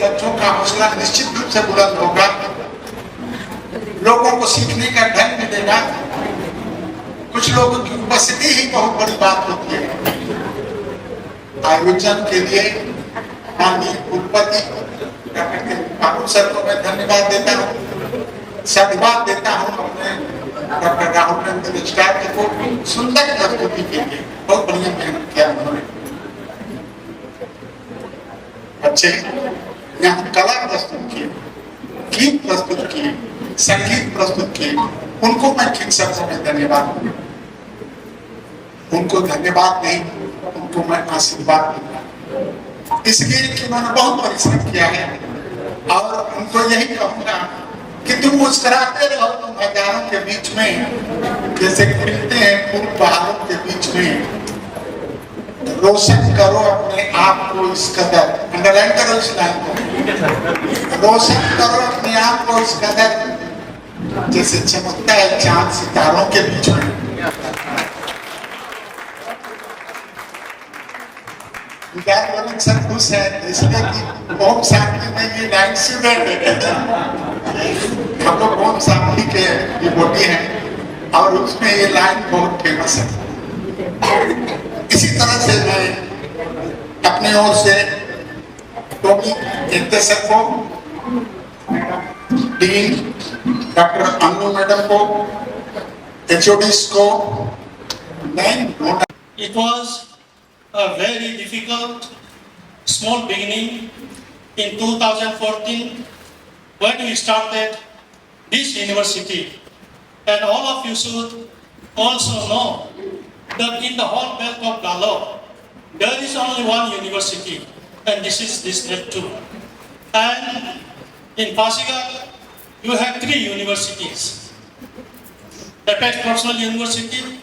बच्चों का हौसला निश्चित रूप से बुलंद होगा, लोगों को सीखने का ढंग मिलेगा। कुछ लोगों की उपस्थिति ही बहुत बड़ी बात होती है। आयोजन के लिए माननीय कुलपति डॉक्टर सर को मैं धन्यवाद देता हूँ, साधुवाद देता हूँ अपने डॉक्टर राहुल स्टाफ को सुंदर प्रस्तुति के लिए। बहुत बढ़िया मेहनत किया उन्होंने। बच्चे यहाँ कला प्रस्तुत किए, गीत प्रस्तुत किए, संगीत प्रस्तुत किए, उनको मैं ठीक शब्दों में धन्यवाद दूंगा। उनको धन्यवाद नहीं, उनको मैं आशीर्वाद दूंगा, इसलिए कि उन्होंने बहुत परिश्रम किया है। और उनको यही कहूंगा कि तुम मुस्कुराते रहो, तुम हजारों के बीच में जैसे खिलते हैं फूल पहाड़ों के बीच में। रोशन करो अपने आप को इस कदर, अंडरलाइन करो इस लाइन को, रोशन करो अपने आप को इस कदर जैसे चमकता है चांद सितारों के बीच में। सर खुश है इसलिए कि ओम शांति में ये लाइन सुने। हम लोग ओम शांति के डिवोटी हैं और उसमें ये लाइन बहुत फेमस है। इसी तरह से मैं अपने ओर से टोमी एंते सर को, डीन डॉक्टर अनु मैडम को, एचओडीज को, It was a very difficult small beginning in 2014 when we started this university, and all of you should also know that in the whole belt of Aalo there is only one university, and this is this NEFTU. And in Pasigat you have 3 universities: Apex Professional University,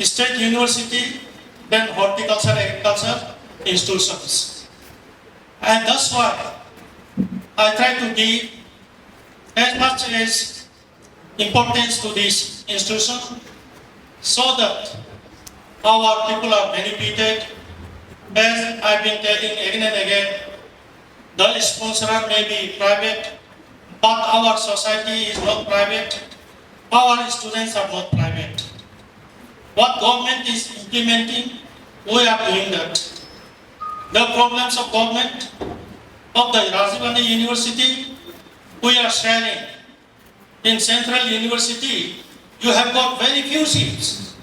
State University, then horticulture, agriculture institutions. And that's why I try to give as much as importance to this institution so that our people are benefited. As I've been telling again and again, the sponsor may be private, but our society is not private. Our students are not private. What government is implementing, we are doing that. The problems of government of the Rajiv Gandhi University, we are sharing. In Central University, you have got very few seats.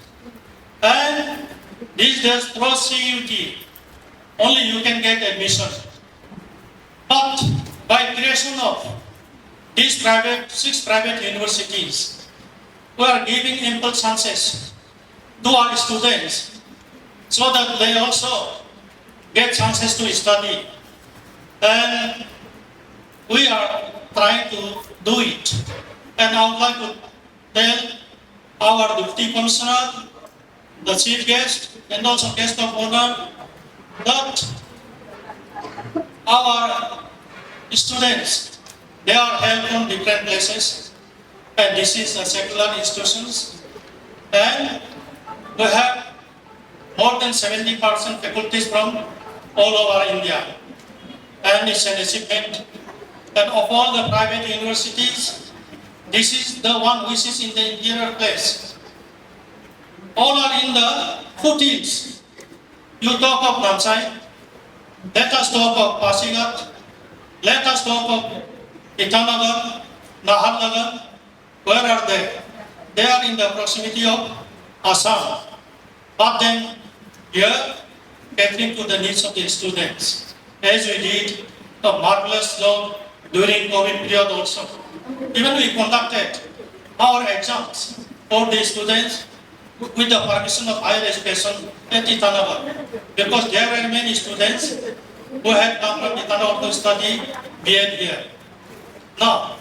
And these days, through CUT, only you can get admission. But by creation of these 6 private universities, we are giving ample chances to our students so that they also get chances to study. And we are trying to do it. And I would like to tell our Deputy Commissioner, the Chief Guest, and also Guest of Honor that our students, they are held from different places, and this is a secular institutions, and we have more than 70% faculties from all over India, and it's an achievement. And of all the private universities, this is the one which is in the interior place. All are in the foothills. You talk of Namsai, let us talk of Pasigat, let us talk of Itanagar, Naharnagar. Where are they? They are in the proximity of Assam. But then here, catering to the needs of the students, as we did a marvelous job during COVID period also. Even we conducted our exams for the students with the permission of higher education at Itanagar, because there were many students who had come from Itanagar to study BEd here. Now,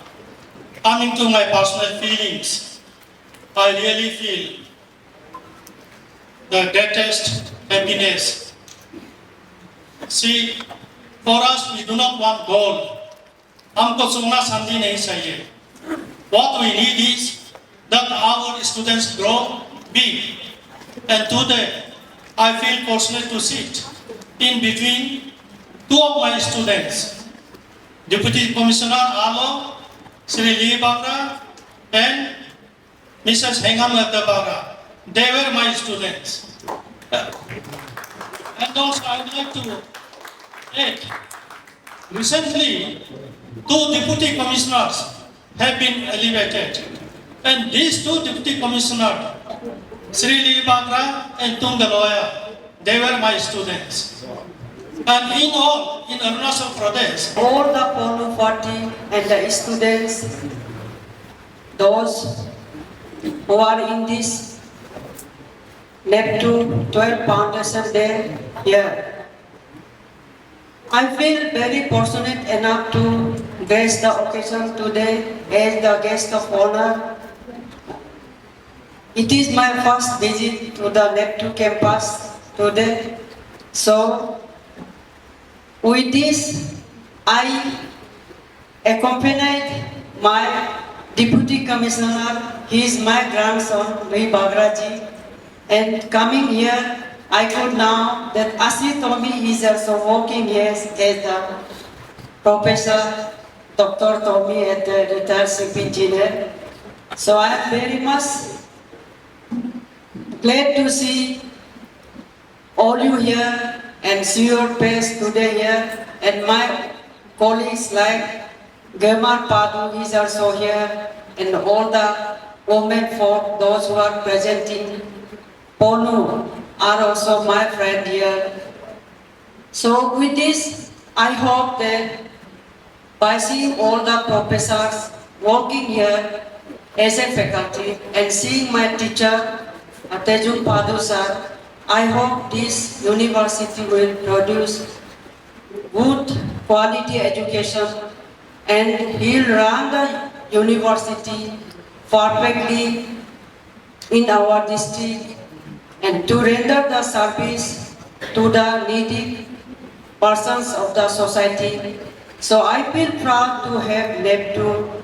coming to my personal feelings, I really feel the greatest happiness. See, for us, we do not want gold. हमको सोना चांदी नहीं चाहिए. What we need is that our students grow big. And today, I feel fortunate to sit in between 2 of my students. Deputy Commissioner Aalo, Shri Liyi Bagra, and Mrs. Hengam Ete Bagra. They were my students. And also I would like to add, recently, 2 deputy commissioners have been elevated. And these 2 deputy commissioners, Shri Liyi Bagra and Tungaloya, they were my students. And in all, in Arunachal Pradesh, all the Ponu party and the students, those who are in this NEFTU 12 Foundation Day here. I feel very fortunate enough to grace the occasion today as the guest of honor. It is my first visit to the NEFTU campus today, so with this, I accompanied my Deputy Commissioner. He is my grandson, Liyi Bagra ji. And coming here, I could know that Asri Tommy is also working here as the Professor Dr. Tommy at the retired chief engineer. So I am very much glad to see all you here and see your face today here, and my colleagues like Gemar Padu is also here, and all the women folk, those who are present in Ponu are also my friend here. So with this, I hope that by seeing all the professors working here as a faculty and seeing my teacher, Tejun Padu sir, I hope this university will produce good quality education and he'll run the university perfectly in our district and to render the service to the needy persons of the society. So I feel proud to have NEFTU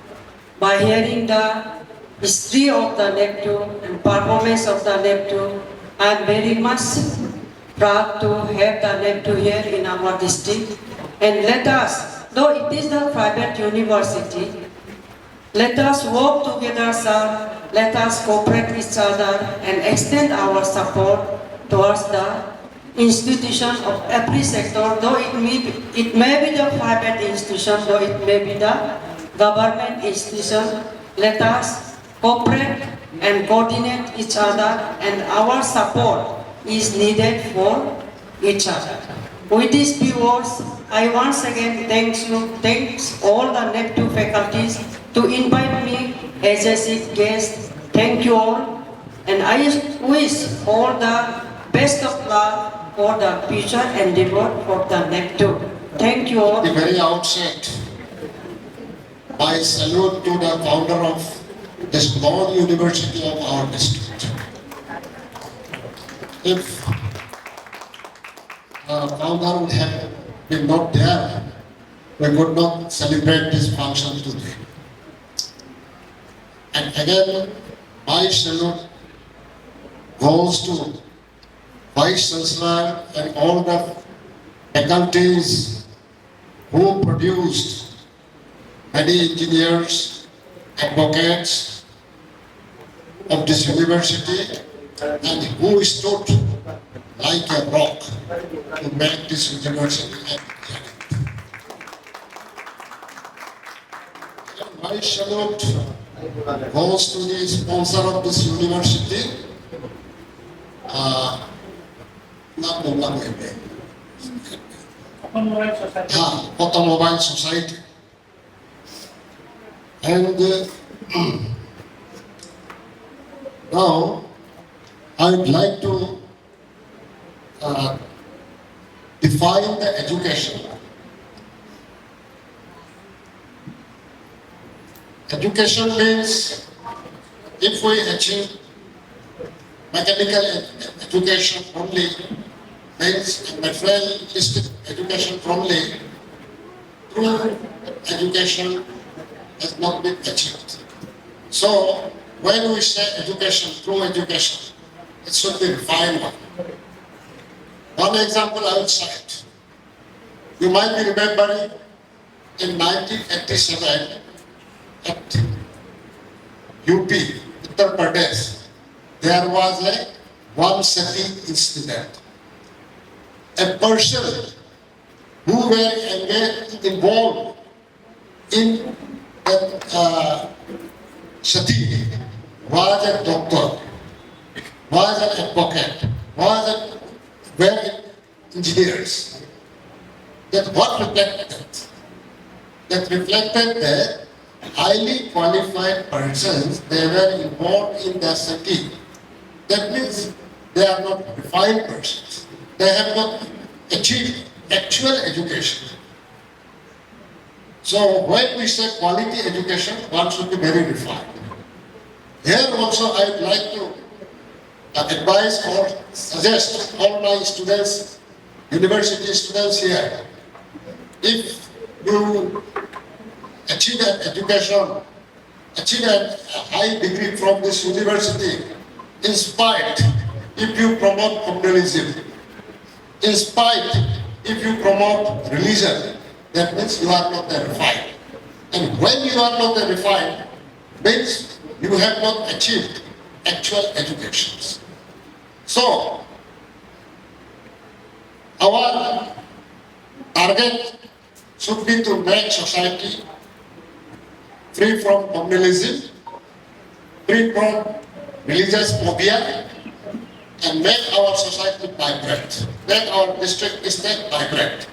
by hearing the history of the NEFTU and performance of the NEFTU. I am very much proud to have the NEFTU here in our district. And let us, though it is the private university, let us work together, sir. Let us cooperate with each other and extend our support towards the institution of every sector, though it may be the private institution, though it may be the government institution. Let us cooperate and coordinate each other, and our support is needed for each other. With these few words, I once again thanks all the NEFTU faculties to invite me as a chief guest. Thank you all, and I wish all the best of luck for the future endeavor for the NEFTU. Thank you all. At the very outset, my salute to the founder of this small university of our district. If founder would have been not there, we could not celebrate this function today. And again, my salute goes to Vice Chancellor and all the faculties who produced many engineers, advocates of this university, and who stood like a rock to make this university happen. My salute goes to the sponsor of this university, Automobile Society. And now I would like to define the education. Education means if we achieve mechanical education only, means materialistic education only, true education has not been achieved. So when we say education, true education, it should be refined one. One example I will cite. You might be remembering in 1987 at UP, Uttar Pradesh, there was a one Sati incident. A person who were involved in that Sati was a doctor, was an advocate, were engineers. That what reflected that? That reflected that highly qualified persons, they were involved in the Sati. That means they are not refined persons. They have not achieved actual education. So when we say quality education, one should be very refined. Here also I would like to advise or suggest all my students, university students here, if you achieve an education, achieve a high degree from this university, in spite if you promote communalism, in spite if you promote religion, that means you are not a refined. And when you are not a refined, means you have not achieved actual education. So, our target should be to make society free from communalism, free from religious phobia, and make our society vibrant, make our district state vibrant.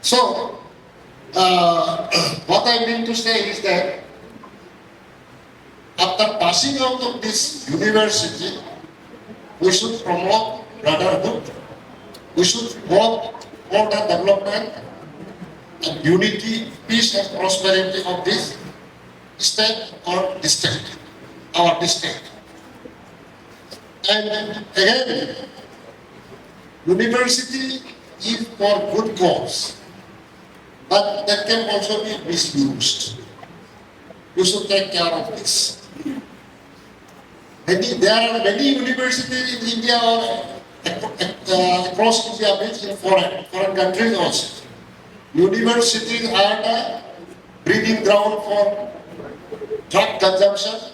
So, what I mean to say is that after passing out of this university, we should promote brotherhood, we should work for the development and unity, peace and prosperity of this state or district, our district. And again, university is for good cause, but that can also be misused. You should take care of this. There are many universities in India or across India, means in foreign countries also. Universities are the breeding ground for drug consumption,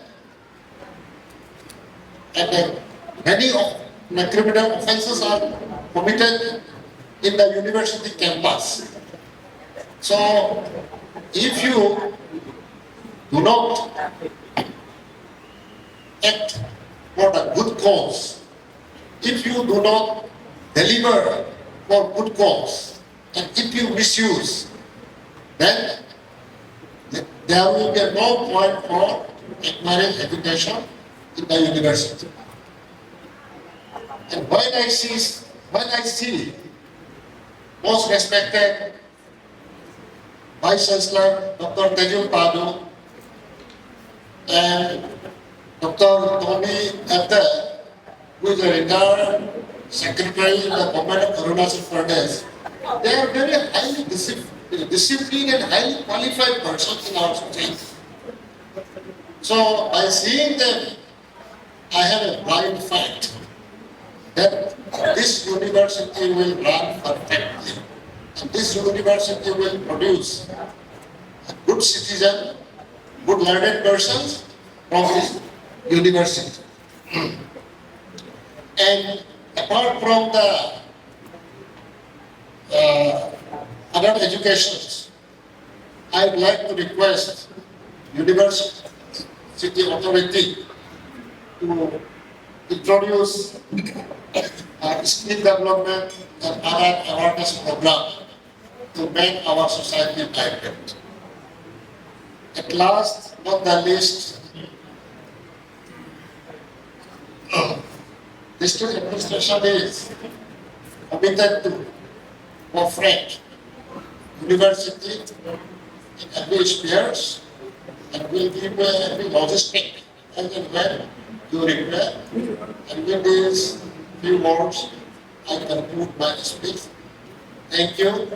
and many of the criminal offences are committed in the university campus. So, if you do not act for the good cause, if you do not deliver for good cause, and if you misuse, then there will be no point for acquiring education in the university. And when I see most respected Vice Chancellor Dr. Tejul Padu and Dr. Tommy Ete, who is a retired secretary in the government of Arunachal Pradesh, they are very highly disciplined and highly qualified persons in our society. So by seeing them, I have a blind fact that this university will run perfectly. And this university will produce good citizens, good learned persons from this university. And apart from the other educations, I would like to request University Authority to introduce skill development and other awareness program to make our society vibrant. At last, not the least, district administration is committed to cooperate university in every spheres and will give every logistic as and when you require. And with these few words, I conclude my speech. Thank you.